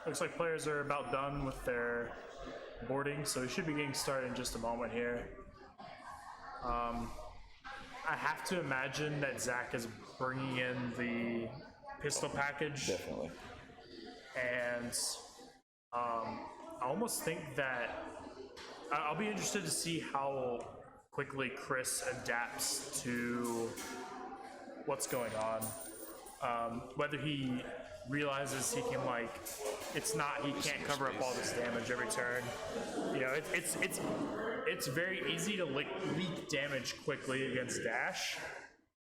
Looks like players are about done with their boarding, so we should be getting started in just a moment here. I have to imagine that Zach is bringing in the pistol package. Definitely. And I almost think that I'll be interested to see how quickly Chris adapts to what's going on. Whether he realizes he can he can't cover up all this damage every turn. You know, it's very easy to leak damage quickly against Dash,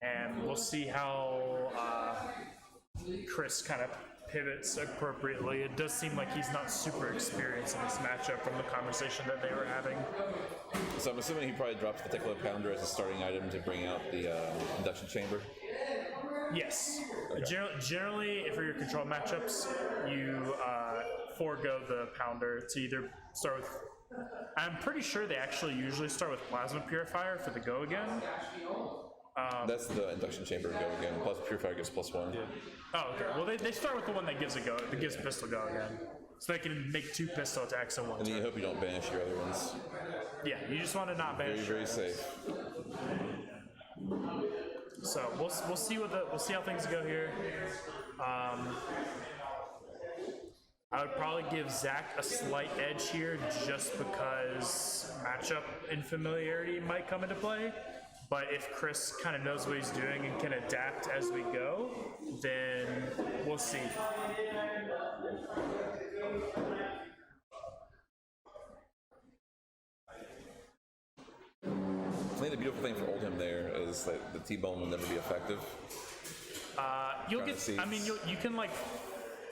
and we'll see how Chris kind of pivots appropriately. It does seem like he's not super experienced in this matchup from the conversation that they were having. So I'm assuming he probably drops the Particular Pounder as a starting item to bring out the induction chamber? Yes. Okay. Generally, if for your control matchups, you forego the Pounder to either start with... I'm pretty sure they actually usually start with Plasma Purifier for the Go Again. That's the induction chamber Go Again. Plus Purifier gives +1. Yeah. Oh, okay. Well, they start with the one that gives pistol Go Again. So they can make 2 pistol attacks in one And turn. you hope you don't banish your other ones. Yeah, you just want to not banish. Very, very safe. So we'll see we'll see how things go here. I would probably give Zach a slight edge here just because matchup and familiarity might come into play. But if Chris kind of knows what he's doing and can adapt as we go, then we'll see. I think the beautiful thing for Oldhim there is that the T-bone will never be effective. You'll get. I mean, you can like.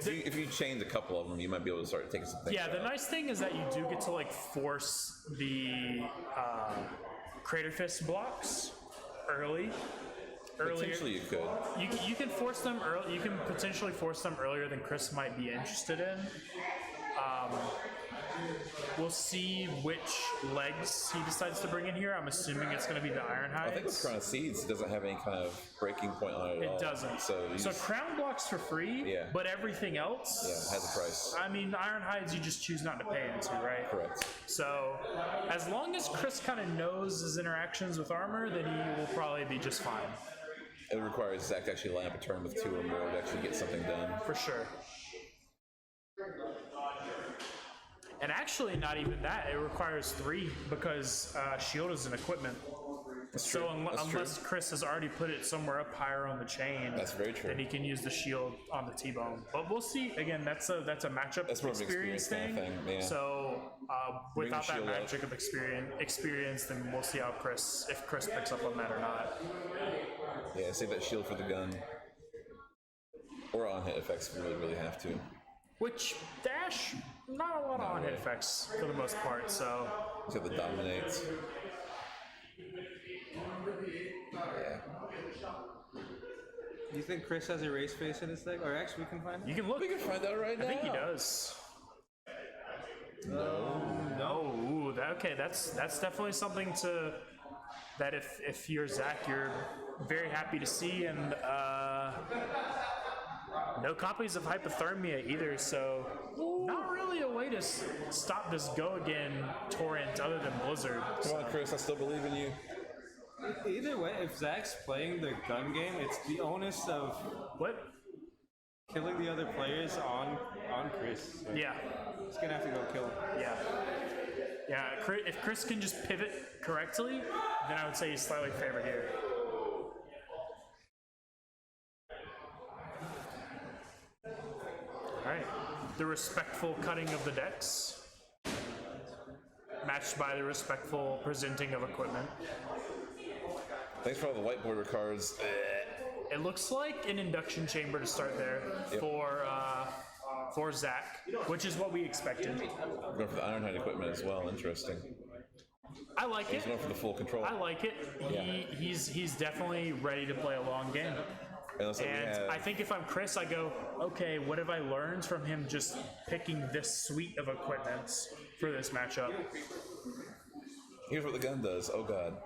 If you change a couple of them, you might be able to start taking some things. Yeah, the nice thing is that you do get to like force the Crater Fist blocks earlier. Potentially you could. You can force them early. You can potentially force them earlier than Chris might be interested in. We'll see which legs he decides to bring in here. I'm assuming it's going to be the Iron Hides. I think with Crown of Seeds, it doesn't have any kind of breaking point on it at all. It doesn't. So Crown blocks for free, yeah. But everything else has a price. I mean, Iron Hides you just choose not to pay into, right? Correct. So as long as Chris kind of knows his interactions with armor, then he will probably be just fine. It requires Zach to actually line up a turn with 2 or more to actually get something done. For sure. And actually, not even that. It requires 3 because shield is an equipment. That's so true. unless Chris has already put it somewhere up higher on the chain, that's very true. Then he can use the shield on the T-bone. But we'll see. Again, that's a matchup experience thing. Kind of thing. Yeah. So without that magic of experience, then we'll see how if Chris picks up on that or not. Yeah, save that shield for the gun. Or on hit effects if you really have to. Which Dash, not a lot of on-hit effects for the most part, so... He's got the dominates. Yeah. Do you think Chris has a race face in his deck? Or actually, we can find it? You can look. We can find out right now. I think he does. No. Ooh, okay, that's definitely something that if you're Zach, you're very happy to see, and no copies of Hypothermia either, so not really a way to stop this Go Again torrent other than Blizzard. Come on, Chris, I still believe in you. Either way, if Zach's playing the gun game, it's the onus of killing the other players on Chris. So yeah. He's gonna have to go kill him. Yeah. Yeah, if Chris can just pivot correctly, then I would say he's slightly favored here. Alright, the respectful cutting of the decks, matched by the respectful presenting of equipment. Thanks for all the white border cards. It looks like an induction chamber to start there for Zach, which is what we expected. We're going for the Ironhide equipment as well. Interesting. I like it. He's going for the full control. I like it. He's definitely ready to play a long game. And I think if I'm Chris, I go, okay, what have I learned from him just picking this suite of equipments for this matchup? Here's what the gun does. Oh, God.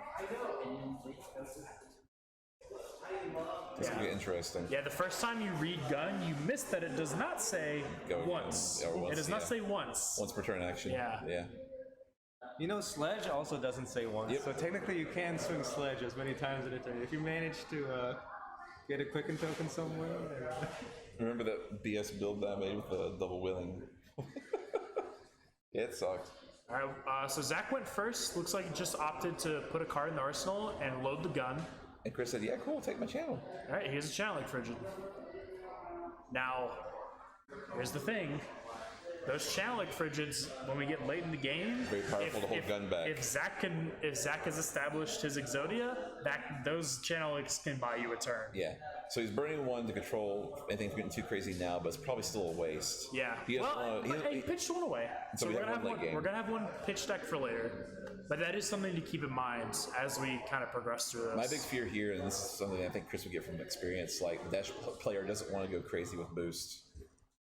This could be interesting. Yeah, the first time you read gun, you miss that it does not say once. It does not say once. Once per turn action. Yeah. Yeah. You know, sledge also doesn't say once, Yep. so technically you can swing sledge as many times in a turn if you manage to get a quicken token somewhere. Remember that BS build that I made with the double wheeling? Yeah, it sucked. All right, so Zach went first. Looks like he just opted to put a card in the arsenal and load the gun. And Chris said, "Yeah, cool, take my channel." All right, here's a channel like Frigid. Now, here's the thing. Those Channelic Frigids, when we get late in the game, Very powerful to hold gun back. If Zach has established his Exodia, those Channelics can buy you a turn. Yeah. So he's burning one to control anything from getting too crazy now, but it's probably still a waste. Yeah. He pitched one away. So we're gonna have one pitch deck for later. But that is something to keep in mind as we kind of progress through this. My big fear here, and this is something I think Chris would get from experience, like the Dash player doesn't want to go crazy with boost.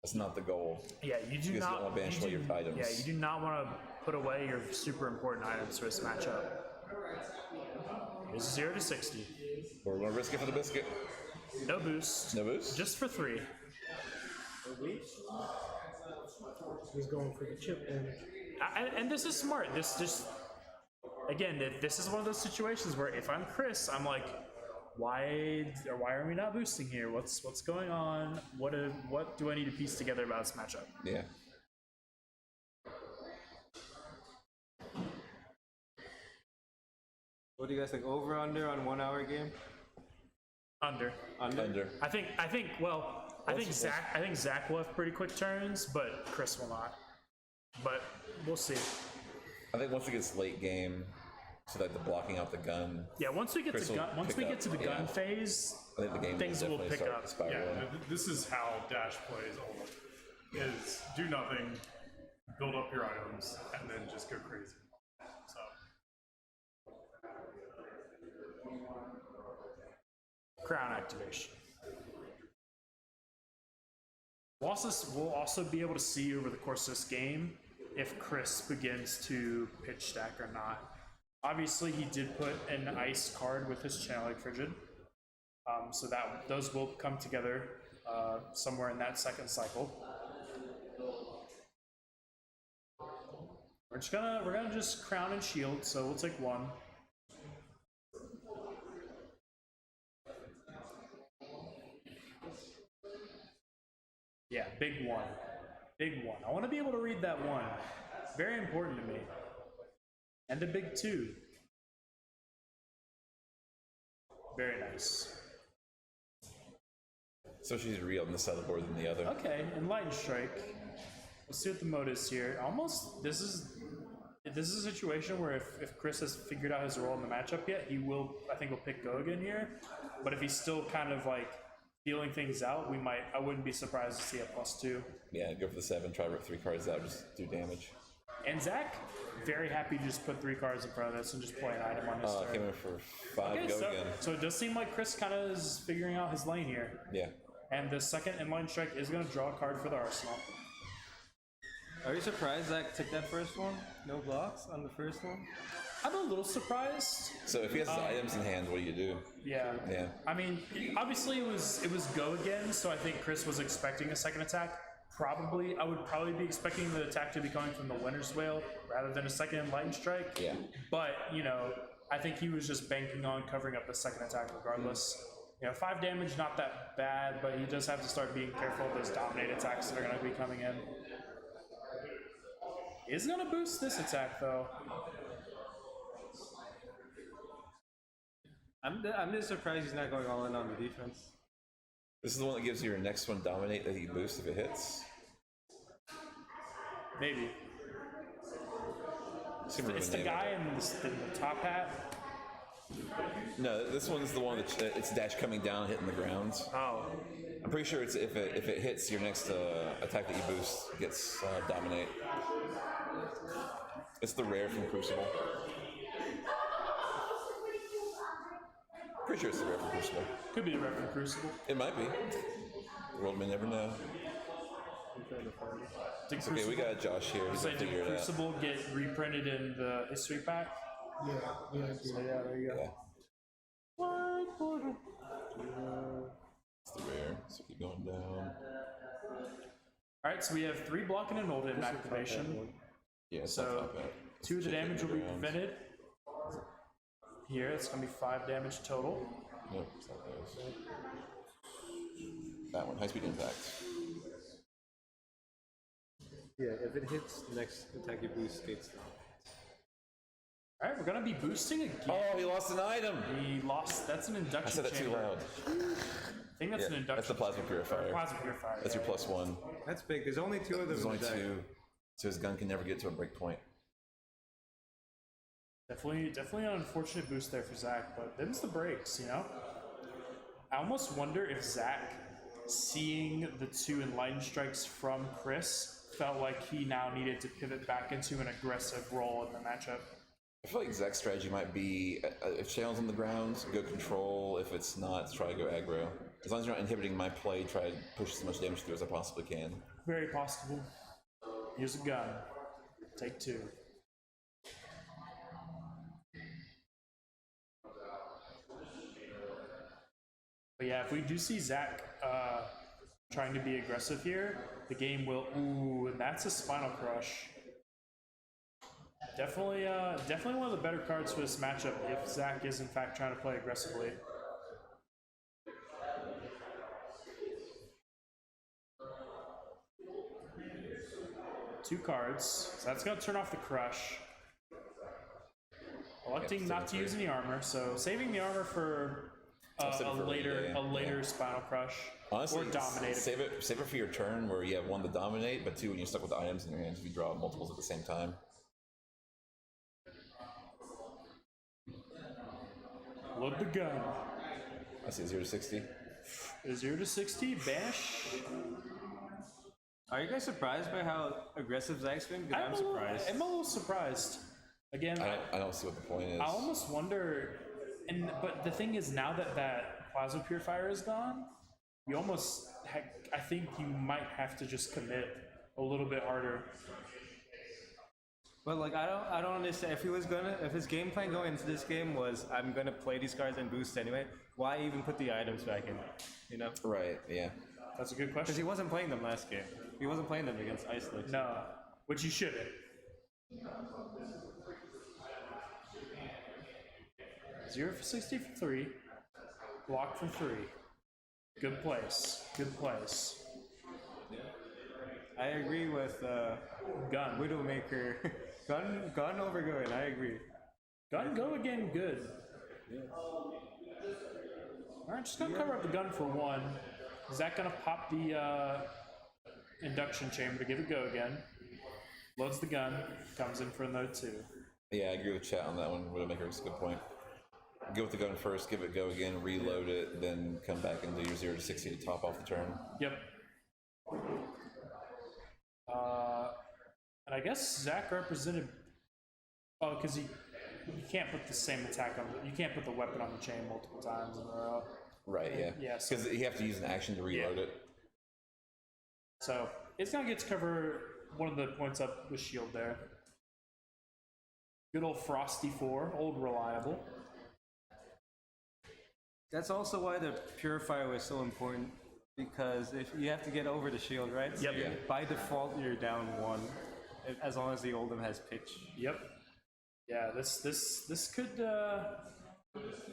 That's not the goal. Yeah, you do not want to banish away your items. Yeah, you do not want to put away your super important items for this matchup. Here's 0 to 60. We're going to risk it for the biscuit. No boost. No boost? Just for 3. He's going for the chip damage. And this is smart. This is one of those situations where if I'm Chris, I'm like, why are we not boosting here? What's going on? What do I need to piece together about this matchup? Yeah. What do you guys think? Over under on 1 hour game? Under. I think Zach will have pretty quick turns, but Chris will not. But we'll see. I think once it gets late game, so that the blocking out the gun. Yeah, once we get to the gun phase, I think the game things will pick up. Spiraling. Yeah, this is how Dash plays Oldhim. Is do nothing, build up your items, and then just go crazy. So Crown activation. We'll also be able to see over the course of this game if Chris begins to pitch stack or not. Obviously, he did put an ice card with his Channelic Frigid, so that those will come together somewhere in that second cycle. We're gonna just crown and shield, so we'll take 1. Yeah, big 1. Big 1. I want to be able to read that 1. Very important to me. And a big 2. Very nice. So she's real on this side of the board than the other. Okay, Enlightened Strike. Let's see what the mode is here. This is a situation where if Chris has figured out his role in the matchup yet, I think he'll pick Go again here. But if he's still kind of like feeling things out, I wouldn't be surprised to see a +2. Yeah, go for the 7, try to rip 3 cards out, just do damage. And Zach, very happy to just put 3 cards in front of this and just play an item on his turn. Came in for 5, Okay, go so, again. so it does seem like Chris kind of is figuring out his lane here. Yeah. And the second Inline Strike is going to draw a card for the arsenal. Are you surprised Zach took that first one? No blocks on the first one? I'm a little surprised. So if he has his items in hand, what do you do? Yeah. Yeah. I mean, obviously it was go again, so I think Chris was expecting a second attack. I would probably be expecting the attack to be coming from the Winter's Wail rather than a second Enlightened Strike. Yeah. But, I think he was just banking on covering up the second attack regardless. 5 damage, not that bad, but he does have to start being careful of those dominate attacks that are going to be coming in. Is going to boost this attack, though. I'm just surprised he's not going all in on the defense. This is the one that gives you your next one dominate that you boost if it hits. Maybe. It's the guy in the top hat. No, this one's the one that it's dash coming down, hitting the ground. Oh. I'm pretty sure it's if it hits your next attack that you boost gets dominate. It's the rare from Crucible. Pretty sure it's the rare from Crucible. Could be the rare from Crucible. It might be. The world may never know. Okay, we got Josh here. He's Did Crucible get reprinted in the history pack? Yeah. So yeah, there you go. Yeah. It's the rare, so keep going down. Alright, so we have 3 blocking and Oldhim activation. Yeah, it's So, not top hat. 2 of the Check damage the will be ground. prevented. Here, it's going to be 5 damage total. Nope, it's not those. That one, high speed impact. Yeah, if it hits, the next attack you boost gates down. Alright, we're going to be boosting again. Oh, he lost an item! We lost, that's an induction I said that too chamber. loud. I think that's an induction. That's the plasma purifier. Plasma purifier. That's your +1. That's big. There's only 2 of them. There's only in the deck. 2, so his gun can never get to a break point. Definitely an unfortunate boost there for Zach, but them's the breaks, you know? I almost wonder if Zach, seeing the 2 Enlightened Strikes from Chris, felt like he now needed to pivot back into an aggressive role in the matchup. I feel like Zach's strategy might be, if Shadow's on the ground, go control. If it's not, try to go aggro. As long as you're not inhibiting my play, try to push as much damage through as I possibly can. Very possible. Here's a gun. Take 2. But yeah, if we do see Zach trying to be aggressive here, the game will. Ooh, and that's a Spinal Crush. Definitely one of the better cards for this matchup if Zach is in fact trying to play aggressively. Two cards, so that's gonna turn off the Crush. Electing not to use any armor, so saving the armor for a later Spinal Crush. Honestly, or Dominate. save it for your turn where you have 1 to dominate, but 2 when you're stuck with the items in your hands if you draw multiples at the same time. Load the gun. I see 0 to 60. 0 to 60, bash. Are you guys surprised by how aggressive Zach's been? Because I'm surprised. I'm a little surprised. Again, I don't see what the point is. I almost wonder, but the thing is, now that that plasma purifier is gone, you almost, I think you might have to just commit a little bit harder. But like, I don't understand. If his game plan going into this game was, I'm gonna play these cards and boost anyway, why even put the items back in? You know? Right. Yeah. That's a good Because question. he wasn't playing them last game. He wasn't playing them against Iceland. No, which you shouldn't. 0 for 60 for 3. Block for 3. Good place. Good place. I agree with Gun. Widowmaker. gun over going. I agree. Gun go again, good. Alright, just gonna cover up the gun for 1. Is that gonna pop the induction chamber to give it go again? Loads the gun, comes in for another 2. Yeah, I agree with chat on that one. Widowmaker is a good point. Go with the gun first, give it go again, reload it, then come back and do your 0 to 60 to top off the turn. Yep. And I guess Zach represented. Oh, because you can't put the same attack on. You can't put the weapon on the chain multiple times in a row. Right, yeah. Yeah, so- Because you have to use an action to reload it. So it's gonna get to cover one of the points up with shield there. Good old Frosty 4, old reliable. That's also why the purifier was so important, because if you have to get over the shield, right? So Yep. you're- by default, you're down 1, as long as the Oldhim has pitch. Yep. Yeah, this could.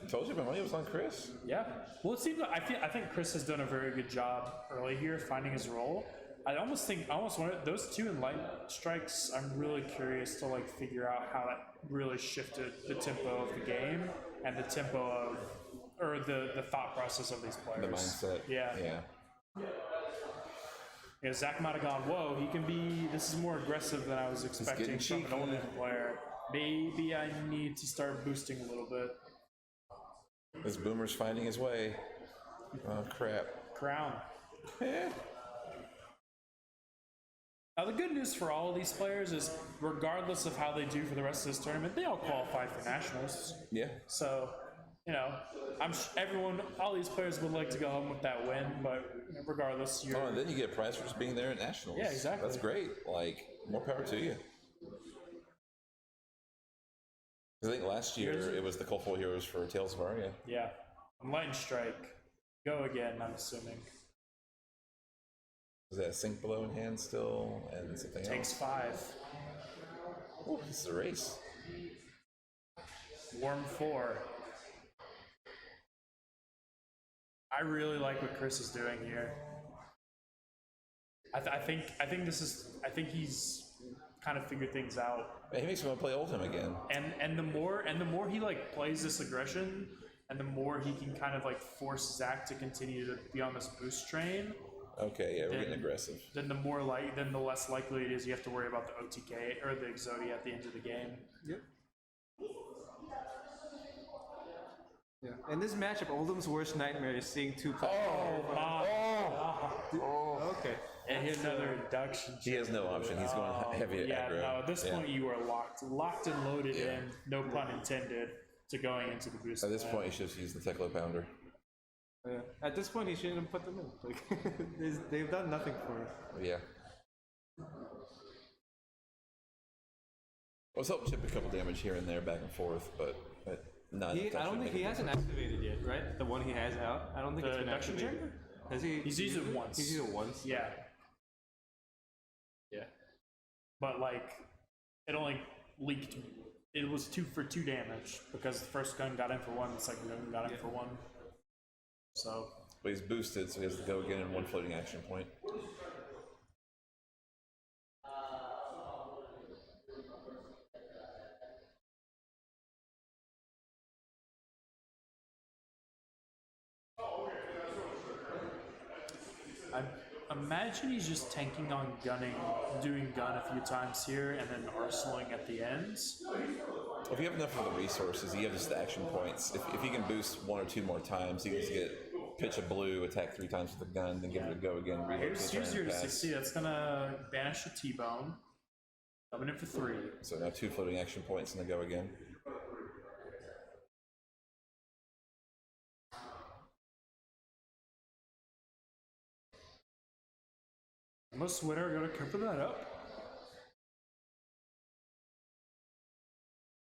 Told you my money was on Chris. Yeah. Well, it seems like I think Chris has done a very good job early here finding his role. I almost wonder those 2 Enlightened Strikes. I'm really curious to like figure out how that really shifted the tempo of the game and the tempo of, or the thought process of these players. The mindset. Yeah. Yeah. Yeah, Zach might have gone, whoa, he can be, this is more aggressive than I was expecting getting from an cheeky. Oldhim player. Maybe I need to start boosting a little bit. This boomer's finding his way. Oh, crap. Crown. Eh. Now, the good news for all of these players is, regardless of how they do for the rest of this tournament, they all qualify for nationals. Yeah. So, you know, all these players would like to go home with that win, but regardless, you're. Oh, and then you get a prize for just being there at nationals. Yeah, exactly. That's great. Like, more power to you. I think last year it was the Colorful Heroes for Tales of Aria. Yeah. Enlightened Strike. Go again, I'm assuming. Is that sink below in hand still, and something Takes else? 5. Oh, this is a race. Warm 4. I really like what Chris is doing here. I think he's kind of figured things out. Man, he makes me want to play Oldhim again. And the more he like plays this aggression, and the more he can kind of like force Zach to continue to be on this boost train. Okay, yeah, we're getting aggressive. Then the less likely it is you have to worry about the OTK or the Exodia at the end of the game. Yep. Yeah. In this matchup, Oldham's worst nightmare is seeing 2 players. Okay. And here's another induction. He has no option. He's going heavy aggro. No, at this point you are locked and loaded in, no pun intended, to going into the boost. At this point, you should just use the Teklo Pounder. Yeah. At this point, he shouldn't have put them in. Like, they've done nothing for him. Yeah. I was helping chip a couple damage here and there, back and forth, but not. I don't think he hasn't activated yet, right? The one he has out. I don't think it's been induction activated. chamber? Has he? He's used it once. He's used it once. Yeah. Yeah. But like, it only leaked. It was 2 for 2 damage because the first gun got in for 1, the second gun got in for 1. So. But he's boosted, so he has to go again in 1 floating action point. I imagine he's just tanking on gunning, doing gun a few times here, and then arsenaling at the ends. If you have enough of the resources, you have just the action points. If he can boost 1 or 2 more times, he can just get pitch a blue, attack 3 times with the gun, then give it a go again. Here's 0 to 60. That's gonna banish the T-bone. Coming in for 3. So now 2 floating action points and then go again. Most winner gonna cover that up.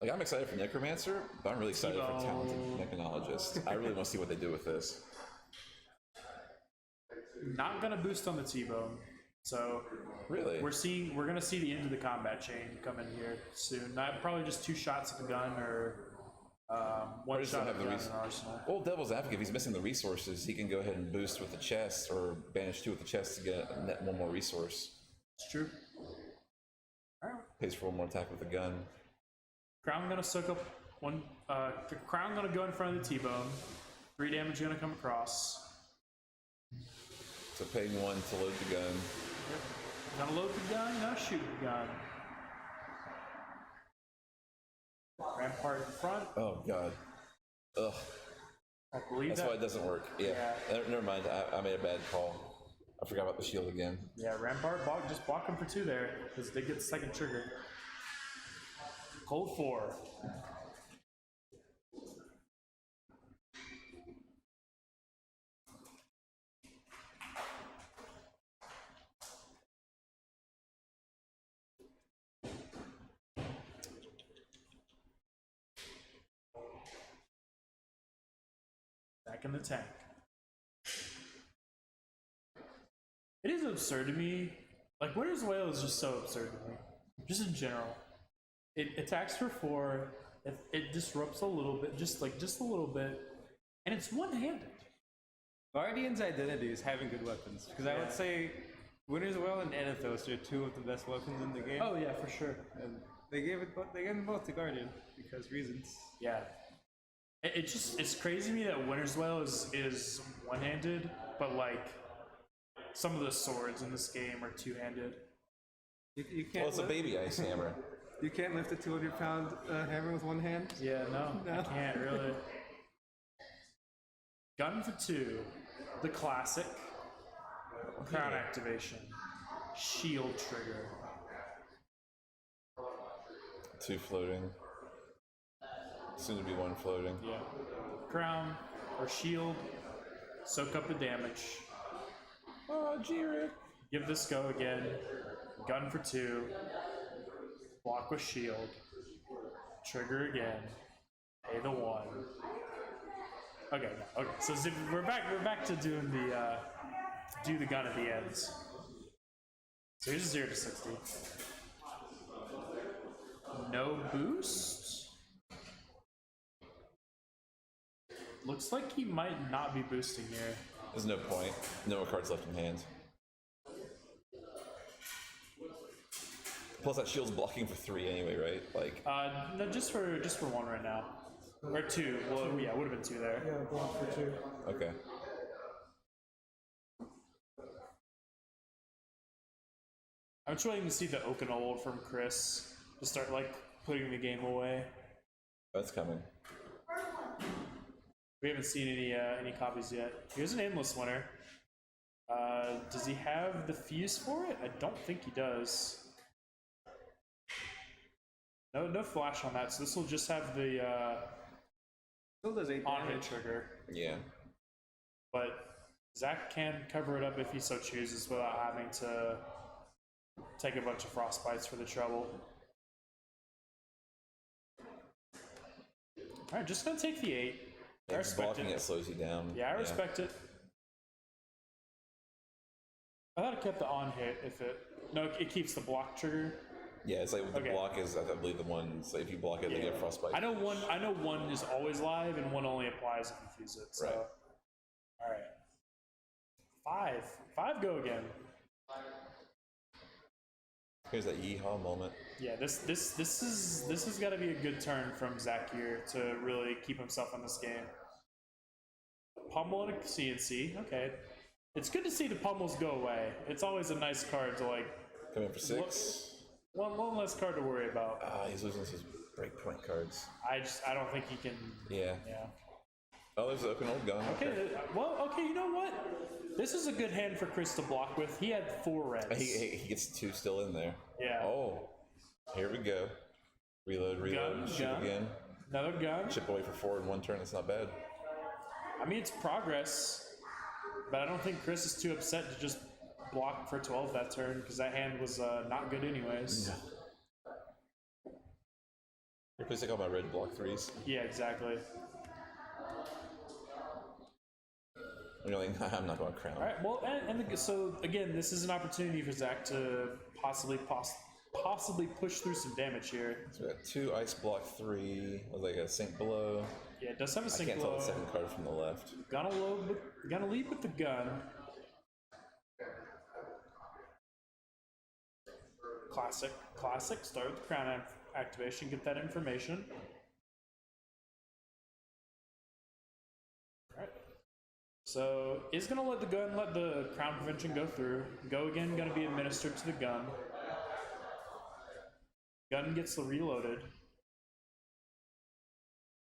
Like, I'm excited for Necromancer, but I'm really excited for Talented Mechanologist. I really want to see what they do with this. Not gonna boost on the T-bone. So Really? we're gonna see the end of the combat chain come in here soon. Not probably just 2 shots at the gun or 1 just shot don't at have the the gun in arsenal. Well, Devil's Advocate, if he's missing the resources, he can go ahead and boost with the chest or banish 2 with the chest to get a net 1 more resource. It's true. Alright. Pays for 1 more attack with the gun. Crown gonna soak up 1. Crown gonna go in front of the T-bone. 3 damage gonna come across. So paying 1 to load the gun. Gonna load the gun, gonna shoot the gun. Rampart in front. Oh, God. Ugh. I believe That's that. why it doesn't work. Yeah. Never mind. I made a bad call. I forgot about the shield again. Yeah, Rampart, just block him for 2 there, because they get the second trigger. Cold 4. Back in the tank. It is absurd to me. Like, Winter's Wail is just so absurd to me. Just in general. It attacks for 4. It disrupts a little bit, just a little bit, and it's one-handed. Guardian's identity is having good weapons, because I would say Winter's Well and Anethos are 2 of the best weapons in the game. Oh yeah, for sure. And they gave them both to Guardian because reasons. Yeah. It's crazy to me that Winter's Wail is one-handed, but like some of the swords in this game are two-handed. You can't. Well, it's a baby ice hammer. You can't lift a 200-pound hammer with 1 hand. Yeah, no, I can't really. Gun for 2, the classic. Crown activation, shield trigger. 2 floating. Soon to be 1 floating. Yeah. Crown or shield, soak up the damage. Oh, G-Rick. Give this go again. Gun for 2. Block with shield. Trigger again. Pay the 1. Okay, no, okay. So we're back to doing the do the gun at the ends. So here's a 0 to 60. No boost. Looks like he might not be boosting here. There's no point. No more cards left in hand. Plus that shield's blocking for 3 anyway, right? Like No, just for 1 right now. Or 2. Well, yeah, it would have been 2 there. Yeah, block for 2. okay. I'm just waiting to see the Okanold from Chris to start like putting the game away. That's coming. We haven't seen any copies yet. Here's an endless winner. Does he have the fuse for it? I don't think he does. No flash on that, so this will just have the Still does 8 on-hit damage. trigger. Yeah. But Zach can cover it up if he so chooses without having to take a bunch of frostbites for the trouble. Alright, just gonna take the 8. I respect Blocking it slows you down. Yeah, I respect it. I thought it kept the on hit if it... No, it keeps the block trigger. Yeah, it's like the Okay. block is, I believe, the one, so if you block it, they get frostbite. I know one is always live and one only applies if you fuse it. So. Right. Alright. 5 go again. Here's that yeehaw moment. Yeah, this has got to be a good turn from Zach here to really keep himself in this game. Pummel and a CNC. Okay. It's good to see the pummels go away. It's always a nice card to like... Come in for 6. One less card to worry about. He's losing his breakpoint cards. I don't think he can... Yeah. Yeah. Oh, there's an open old gun. Okay, well, okay, you know what? This is a good hand for Chris to block with. He had 4 reds. He gets 2 still in there. Yeah. Oh, here we go. Reload, Gun, shoot gun. again. Another gun. Chip away for 4 in 1 turn. That's not bad. I mean, it's progress, but I don't think Chris is too upset to just block for 12 that turn because that hand was not good anyways. No. Please take all my red block 3s. Yeah, exactly. You're like, I'm not going to crown. All right. Well, so again, this is an opportunity for Zach to possibly push through some damage here. So we got 2 ice block 3 with like a sink below. Yeah, it does have a I sink can't tell blow. the second card from the left. Gonna lead with the gun. Classic. Start with the crown activation. Get that information. All right. So is gonna let the crown prevention go through. Go again. Gonna be administered to the gun. Gun gets reloaded.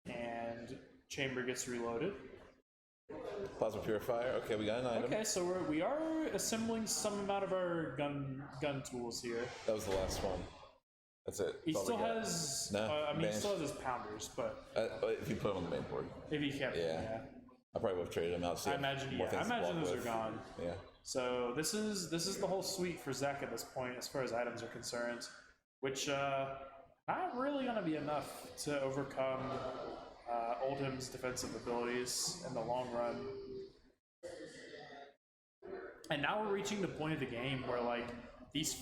And chamber gets reloaded. Plasma purifier. Okay, we got an item. Okay, so we are assembling some amount of our gun tools here. That was the last one. That's it. He That's all still we got. has. No, I mean, he banished. still has his pounders, but If you put them on the main board. if he kept, Yeah. I probably would have traded them out. So I imagine. more Yeah, I things to imagine block those with. are gone. Yeah. So this is the whole suite for Zach at this point, as far as items are concerned, which not really going to be enough to overcome Oldhim's defensive abilities in the long run. And now we're reaching the point of the game where like these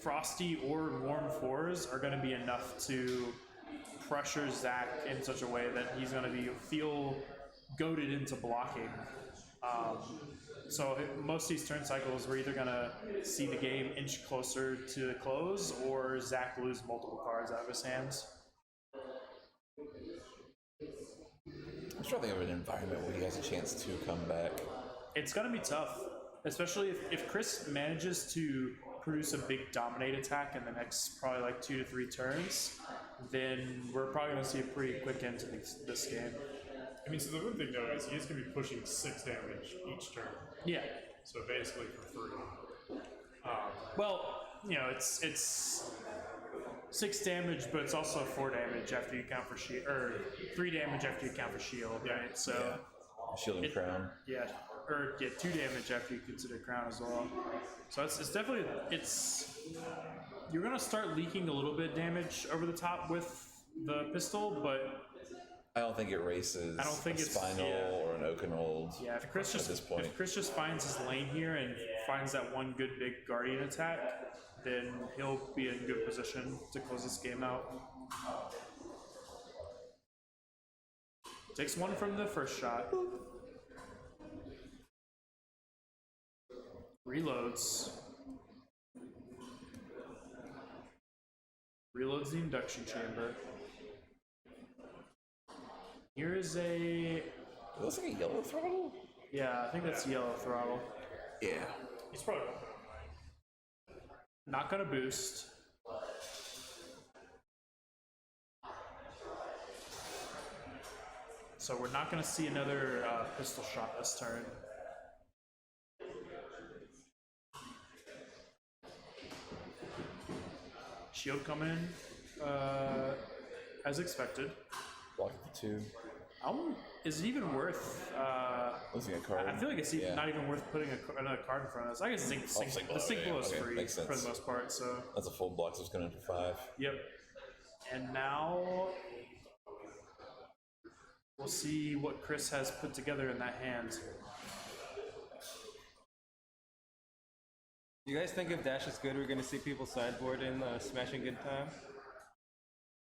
frosty or warm 4s are going to be enough to pressure Zach in such a way that he's going to feel goaded into blocking. So most of these turn cycles, we're either going to see the game inch closer to the close or Zach lose multiple cards out of his hands. I'm trying to think of an environment where he has a chance to come back. It's going to be tough, especially if Chris manages to produce a big dominate attack in the next probably like 2 to 3 turns, then we're probably going to see a pretty quick end to this game. I mean, so the good thing though is he is going to be pushing 6 damage each turn. Yeah. So basically for free. Well, you know, it's 6 damage, but it's also 4 damage after you count for shield, or 3 damage after you count for shield, right? So Shielding crown. yeah, or 2 damage after you consider crown as well. So it's definitely you're gonna start leaking a little bit damage over the top with the pistol, but I don't think it races. I don't think a it's- Spinal yeah. or an Oakenold. Yeah, if Chris at this point. if Chris just finds his lane here and finds that one good big Guardian attack, then he'll be in good position to close this game out. Takes one from the first shot. Reloads. Reloads the induction chamber. Here is a... It looks like a yellow throttle? Yeah, I think that's yellow throttle. Yeah. He's probably not Not gonna boost. So we're not gonna see another pistol shot this turn. Shield coming in as expected. Block the 2. Is it even worth? Losing a card. I feel like it's not even worth putting another card in front of us. I guess the sync blow is free makes for sense. the most part. So That's a full block, so it's going to 5. yep. And now we'll see what Chris has put together in that hand. You guys think if Dash is good, we're gonna see people sideboard in Smashing Good Time?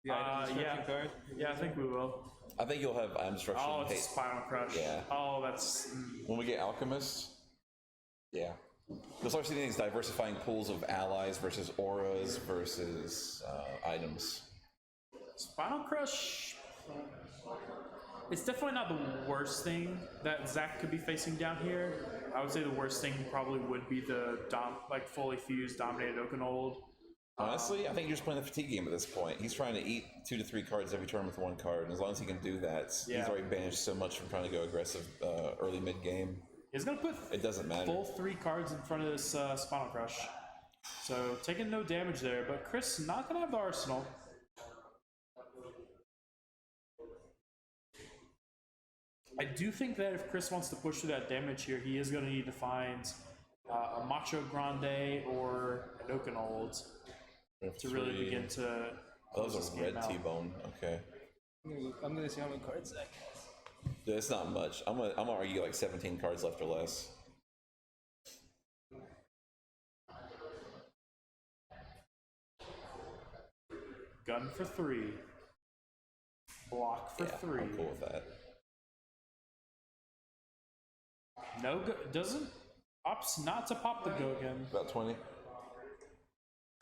The item destruction card? Yeah, I think we will. I think you'll have item destruction. Oh, it's Spinal Crush. Yeah. Oh, that's... When we get Alchemist, yeah. You'll start seeing these diversifying pools of allies versus auras versus items. Spinal Crush... It's definitely not the worst thing that Zach could be facing down here. I would say the worst thing probably would be the fully fused dominated Oakenold. Honestly, I think you're just playing the fatigue game at this point. He's trying to eat 2 to 3 cards every turn with 1 card, and as long as he can do that, he's already banished so much from trying to go aggressive early mid game. He's gonna put It doesn't matter. full 3 cards in front of this Spinal Crush. So taking no damage there, but Chris not gonna have the arsenal. I do think that if Chris wants to push through that damage here, he is going to need to find a Macho Grande or an Oakenold to really begin to. Oh, that was close a this game red out. T-bone. Okay. I'm gonna see how many cards Zach has. Dude, it's not much. I'm gonna argue like 17 cards left or less. Gun for 3. Block for 3. I'm cool with that. No, doesn't opts not to pop the Gogan. About 20.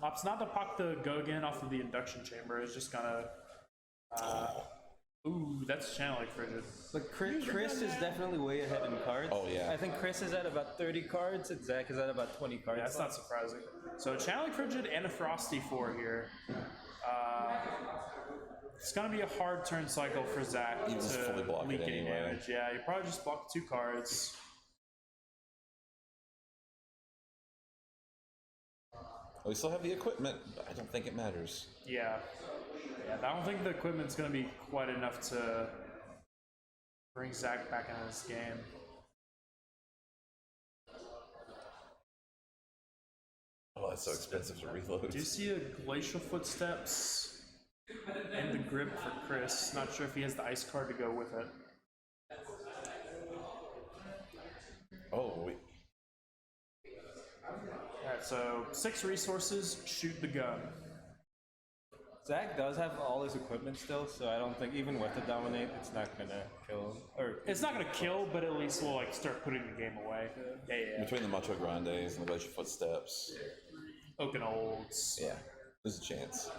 Opts not to pop the Gogan off of the induction chamber. It's just gonna. Ooh, that's channeling frigid. But Chris is definitely way ahead in cards. Oh, yeah. I think Chris is at about 30 cards, and Zach is at about 20 cards. Yeah, that's not surprising. So channeling frigid and a frosty 4 here. It's gonna be a hard turn cycle for Zach You just fully to block leak it any anyway. damage. Yeah, you probably just block 2 cards. We still have the equipment, but I don't think it matters. Yeah. I don't think the equipment's gonna be quite enough to bring Zach back into this game. Oh, that's so expensive to reload. Do you see a Glacial Footsteps and the grip for Chris? Not sure if he has the ice card to go with it. Oh, wait. Alright, so 6 resources, shoot the gun. Zach does have all his equipment still, so I don't think even with the dominate, it's not gonna kill him. Or It's not gonna kill, but at least we'll like start putting the game away. Yeah. Between the Macho Grandes and the Glacial Footsteps. Oakenolds. Yeah, there's a chance.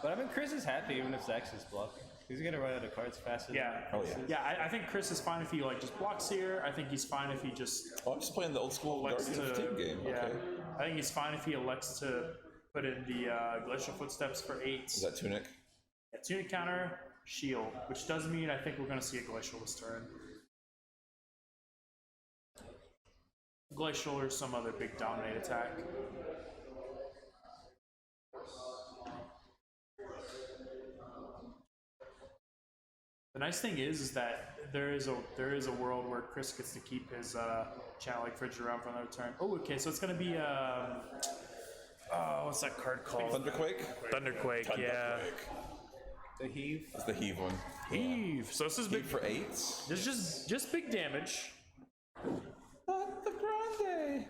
But I mean, Chris is happy even if Zach's just blocking. He's gonna run out of cards faster. Yeah. Oh, yeah. Yeah, I think Chris is fine if he like just blocks here. I think he's fine if he just Oh, I'm just playing the old school elects Guardian of to. Fatigue game. Yeah. Okay. I think he's fine if he elects to put in the Glacial Footsteps for 8. Is that Tunic? Yeah, tunic counter, shield, which does mean I think we're going to see a Glacial this turn. Glacial or some other big dominate attack. The nice thing is that there is a world where Chris gets to keep his channeling fridge around for another turn. Oh, okay, so it's going to be what's that card called? Thunderquake? Thunderquake, yeah. The heave. It's the heave one. Heave. So this is big. Heave for 8s. This is just big damage. Not the grande.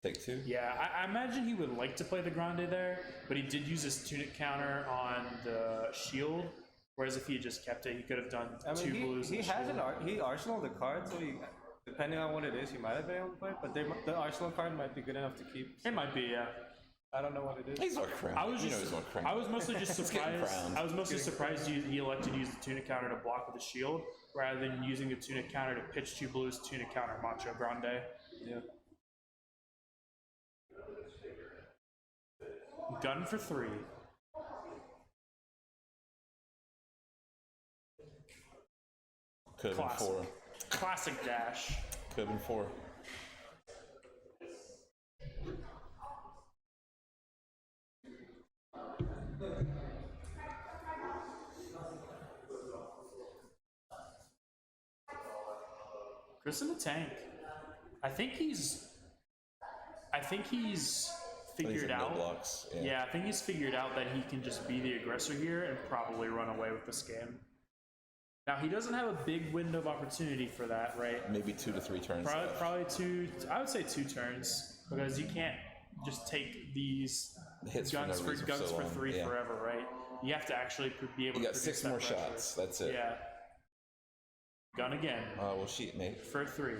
Take 2. Yeah, I imagine he would like to play the Grande there, but he did use his tunic counter on the shield. Whereas if he had just kept it, he could have done two blues. He and has shield. he arsenaled the card, so he, depending on what it is, he might have been able to play. But the arsenal card might be good enough to keep. It might be, yeah. I don't know what it is. He's not crowned. I was just, he's not crowned. I was mostly just He's getting surprised. crowned. I was mostly surprised he elected to use the tunic counter to block with the shield, rather than using the tunic counter to pitch 2 blues, tunic counter Macho Grande. Yeah. Gun for 3. Could have been Classic. 4. Classic dash. Could have been 4. Chris in the tank. I think he's figured No out. blocks. Yeah, I think he's figured out that he can just be the aggressor here and probably run away with this game. Now he doesn't have a big window of opportunity for that, right? Maybe 2 to 3 turns. Probably 2. I would say 2 turns because you can't just take these Hits guns for no reason for guns so for long, 3 yeah. forever, right? You have to actually be able You to got produce 6 that more pressure. shots. That's it. Yeah. Gun again Well, shit, mate. for 3.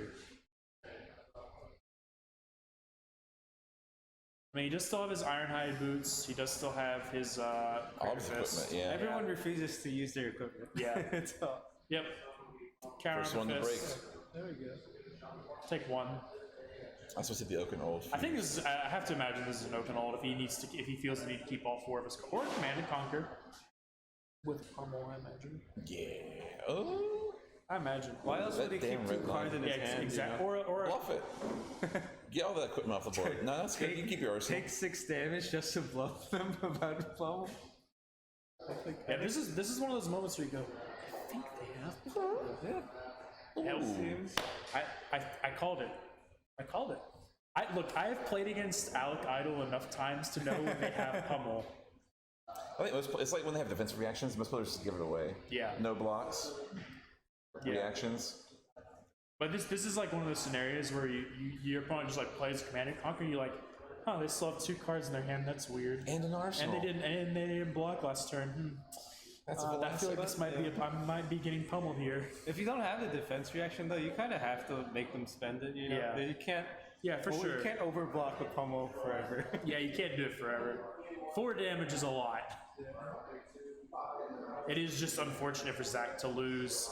I mean, he does still have his Ironhide boots. He does still have his All his equipment, yeah. Everyone refuses to use their equipment. Yeah. So, Yep. Counter First one to break. fist. there we go. Take 1. I'm supposed to be the Oaken Old. I think this is, I have to imagine this is an open hold if he feels the need to keep all 4 of his or Command and Conquer with pummel, I imagine. Yeah. Oh. I imagine. Why else would he That keep damn 2 red cards in line. his Yeah, hand? exactly. You know? Or Bluff it. Get all that equipment off the board. No, that's good. You can keep your arsenal. Take 6 damage just to bluff them about pummel. yeah, this is one of those moments where you go, I think they have pummel. Hell, Seems. I called it. I called it. Look, I have played against Alec Idol enough times to know when they have pummel. I think it's like when they have defensive reactions, most players just give it away. Yeah. No blocks. Yeah. Reactions. But this is like one of those scenarios where your opponent just like plays Command and Conquer and you're like, oh, they still have 2 cards in their hand, that's weird. And an arsenal. And they didn't block last turn. That's I feel like this might be I might be getting pummeled here. If you don't have the defense reaction though, you kind of have to make them spend it. You know, Yeah. you can't. Yeah, for sure. You can't overblock the pummel forever. Yeah, you can't do it forever. 4 damage is a lot. It is just unfortunate for Zach to lose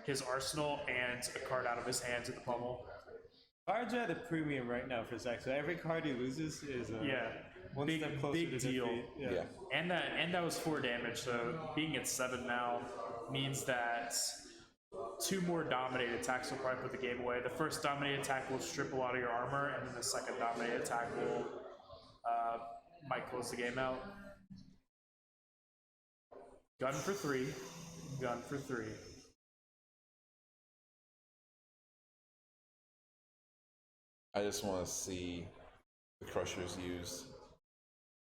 his arsenal and a card out of his hands at the pummel. Cards are at a premium right now for Zach, so every card he loses is one big, step closer big to deal. defeat. Yeah. And that was 4 damage, so being at 7 now means that 2 more dominate attacks will probably put the game away. The first dominate attack will strip a lot of your armor, and then the second dominate attack will might close the game out. Gun for 3. Gun for 3. I just want to see the crushers used.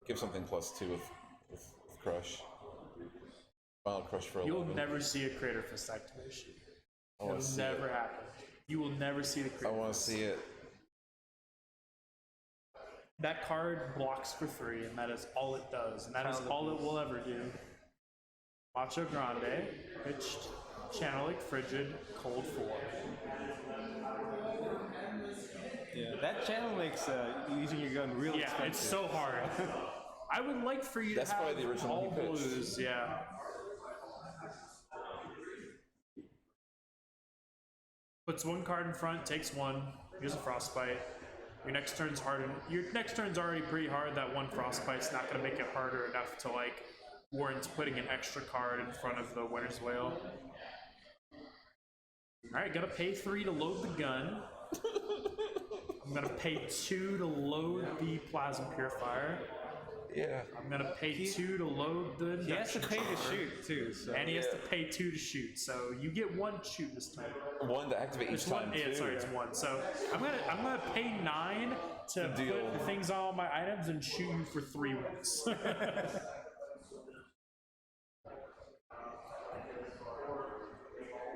Give something +2 with crush. Final crush for 11. You'll never see a Crater Fist activation. I want It'll to see never it. happen. You will never see the I Crater want to Fist. see it. That card blocks for 3, and that is all it does, and that is all it will ever do. Macho Grande, pitched, Channeling Frigid, Cold 4. Yeah, that channel makes using your gun real Yeah, expensive. it's so hard. I would like for you That's to have probably the original all he pitched. blues, yeah. Puts 1 card in front, takes 1, here's a Frostbite. Your next turn's your next turn's already pretty hard. That 1 Frostbite's not gonna make it harder enough to like warrant putting an extra card in front of the Winter's Wail. Alright, gotta pay 3 to load the gun. I'm gonna pay 2 to load the Plasma Purifier. Yeah. I'm gonna pay 2 to load the. He has to induction pay to chamber, shoot too. So and he has to pay 2 to shoot. So you get 1 shoot this time. 1 to activate each It's time, one. Yeah, too. sorry, it's 1. So I'm gonna pay 9 to Deal. put things on all my items and shoot you for 3 ones.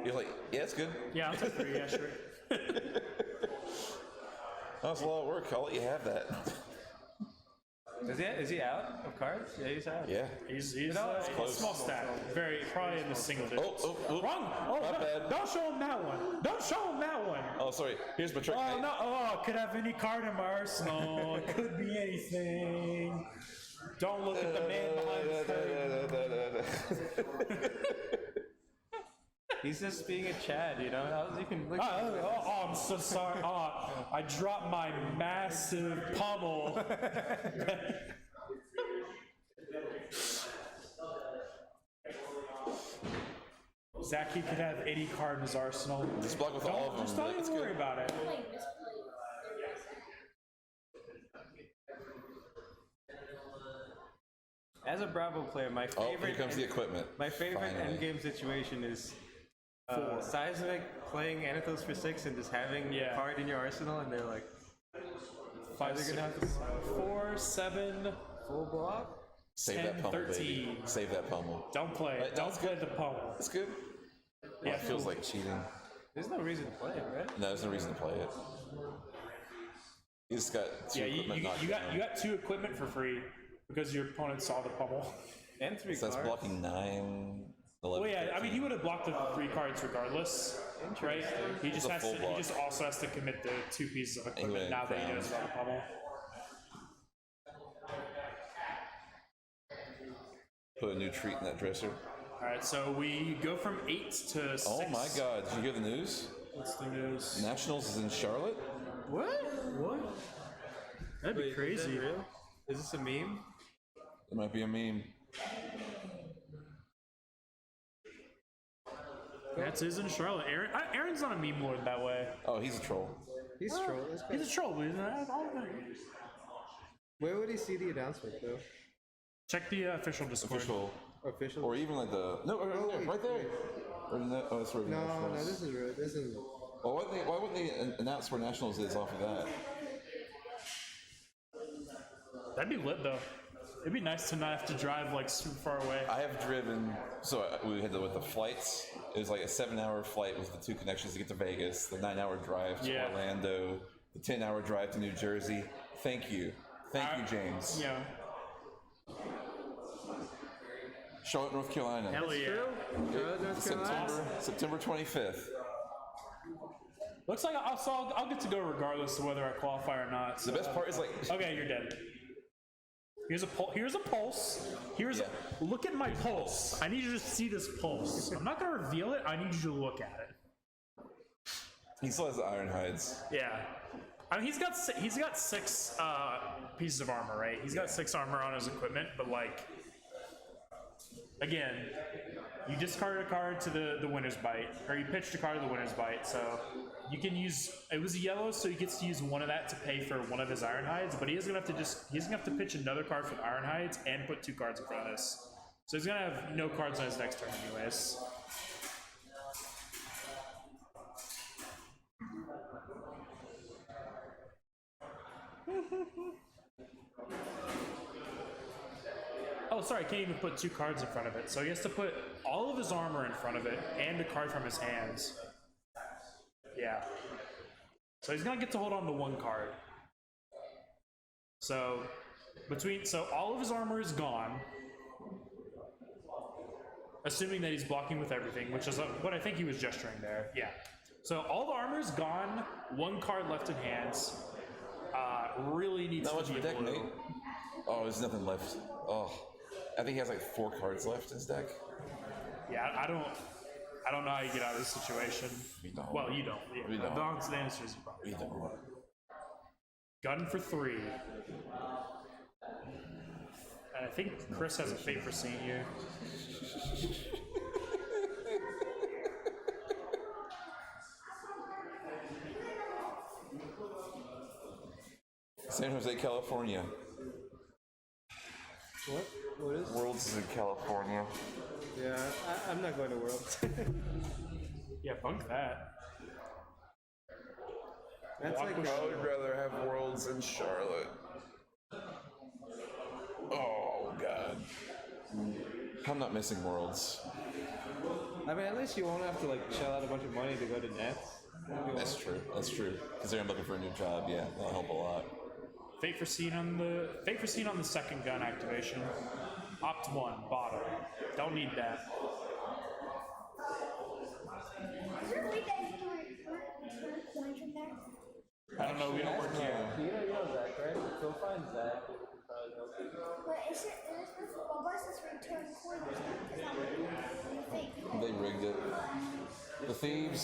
You're like, yeah, it's good. Yeah, I'll take 3. Yeah, sure. That's a lot of work. I'll let you have that. is he out of cards? Yeah, he's out. Yeah. He's close. small stack, probably in the single digits. Oh, Wrong. Oh, my bad. Don't show him that one. Don't show him that one. Oh, sorry. Here's my trick. Oh no! Oh, could have any card in my arsenal. It could be anything. Don't look at the man behind the curtain. He's just being a Chad, you know. How you can look. Oh, I'm so sorry. Oh, I dropped my massive pummel. Zach, he could have any card in his arsenal. Just block with all of them. Just don't That's even worry good. about it. As a Bravo player, my Oh, favorite. here comes the equipment. My favorite Finally. endgame situation is Seismic playing Anathos for 6 and just having Yeah. a card in your arsenal, and they're like, 5, they're gonna have to 4, 7. full block. Save 10, that pummel, 13. baby. Save that pummel. Don't play. Right, Don't that's play good. the pummel. That's good. Yeah, It feels like cheating. There's no reason to play it, right? No, there's no reason to play it. You just got 2 Yeah, equipment knocked you down. got 2 equipment for free because your opponent saw the pummel. And 3 So that's cards. blocking 9, 11. Well, yeah, I 13. mean, he would have blocked the 3 cards regardless, right? He just a has full to. block. He just also has to commit the 2 pieces of equipment Anyway, now that he crown. knows about the pummel. Put a new treat in that dresser. All right, so we go from 8 to 6. Oh my god, did you hear the news? What's the news? Nationals is in Charlotte? What? That'd be Wait, crazy. Is that real? Is this a meme? It might be a meme. That's is in Charlotte. Aaron's not a meme lord that way. Oh, he's a troll. He's trolling. That's He's a troll, isn't it? Where would he see the announcement, though? Check the official Discord. Official. Official? Or even like the. No, right there. Or no, oh, that's where Nationals. is real. This is. Well, why wouldn't they announce where Nationals is off of that? That'd be lit though. It'd be nice to not have to drive like super far away. I have driven. So we had with the flights. It was like a 7-hour flight with the 2 connections to get to Vegas, the 9-hour drive to Yeah. Orlando, the 10-hour drive to New Jersey. Thank you, James. Yeah. Charlotte, North Carolina. Hell yeah. September 25th. Looks like I'll get to go regardless of whether I qualify or not. The best part is like. Okay, you're dead. Here's a pulse. Look at my pulse. I need you to see this pulse. I'm not gonna reveal it. I need you to look at it. He still has the iron hides. Yeah. I mean, he's got 6 pieces of armor, right? He's got 6 armor on his equipment, but like, again, you discarded a card to the winner's bite, or you pitched a card to the winner's bite, so you can use. It was a yellow, so he gets to use 1 of that to pay for 1 of his iron hides, but he's gonna have to pitch another card for the iron hides and put 2 cards in front of this. So he's gonna have no cards on his next turn, anyways. Oh, sorry, I can't even put 2 cards in front of it. So he has to put all of his armor in front of it and a card from his hands. Yeah. So he's gonna get to hold on to 1 card. So all of his armor is gone. Assuming that he's blocking with everything, which is what I think he was gesturing there. Yeah. So all the armor is gone, 1 card left in hands. Really needs Not much to of be a deck, blue. mate. Oh, there's nothing left. Oh, I think he has like 4 cards left in his deck. Yeah, I don't know how you get out of this situation. We don't. Well, you don't. Yeah. We don't. The answer is you probably We don't. Gun for 3. And I think Chris has a fate for seeing you. San Jose, California. What? What is? Worlds is in California. Yeah, I'm not going to Worlds. Yeah, bunk that. That's like I would rather have Worlds in Charlotte. Oh god. I'm not missing Worlds. I mean, at least you won't have to like shell out a bunch of money to go to Nets. That's true. That's true. Considering I'm looking for a new job, yeah, that'll help a lot. Fate for scene on the second gun activation. Opt 1, bottom. Don't need that. Is there a way that you can return coins from there? I don't know, we don't work here. You know Zach, right? Go find Zach. And we can probably help you. But is there a bus that's return coins? Is that what you think? They rigged it. The thieves.